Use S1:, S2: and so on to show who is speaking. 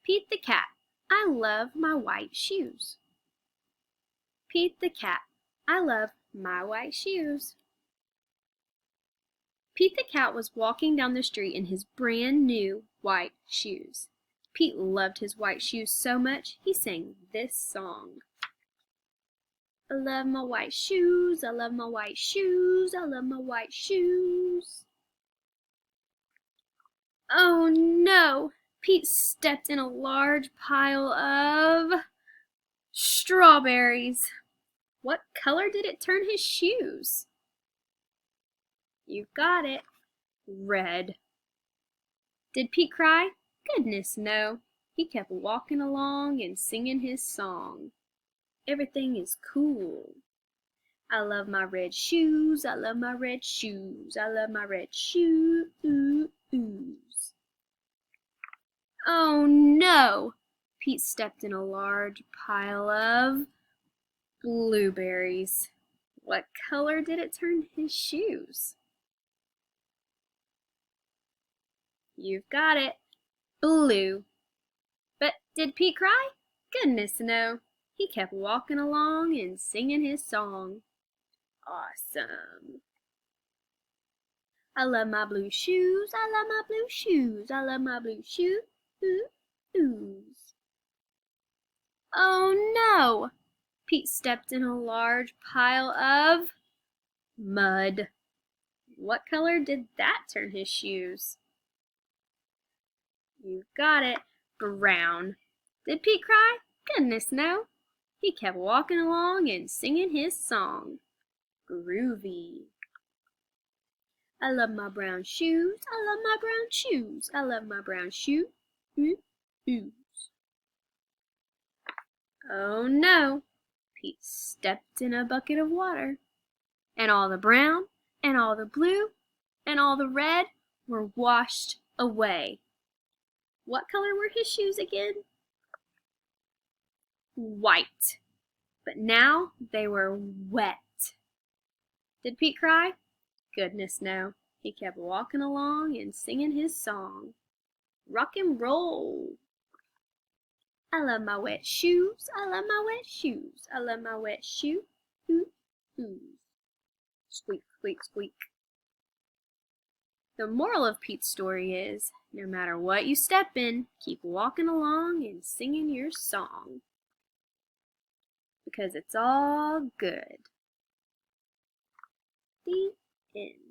S1: Pete the cat, I love my white shoes. Pete the cat, I love my white shoes. Pete the cat was walking down the street in his brand new white shoes. Pete loved his white shoes so much he sang this song. I love my white shoes, I love my white shoes, I love my white shoes. Oh no! Pete stepped in a large pile of strawberries. What color did it turn his shoes? You've got it. Red. Did Pete cry? Goodness, no. He kept walking along and singing his song. Everything is cool. I love my red shoes, I love my red shoes, I love my red shoes. Oh no! Pete stepped in a large pile of blueberries. What color did it turn his shoes? You've got it. Blue. But did Pete cry? Goodness, no. He kept walking along and singing his song. Awesome. I love my blue shoes, I love my blue shoes, I love my blue shoes. Oh no! Pete stepped in a large pile of mud. What color did that turn his shoes? You've got it. Brown. Did Pete cry? Goodness, no. He kept walking along and singing his song. Groovy. I love my brown shoes, I love my brown shoes, I love my brown shoes. Oh no! Pete stepped in a bucket of water, and all the brown, and all the blue, and all the red were washed away. What color were his shoes again? White. But now they were wet. Did Pete cry? Goodness, no. He kept walking along and singing his song. Rock and roll. I love my wet shoes, I love my wet shoes, I love my wet shoes. Squeak, squeak, squeak. The moral of Pete's story is, no matter what you step in, keep walking along and singing your song. Because it's all good. The end.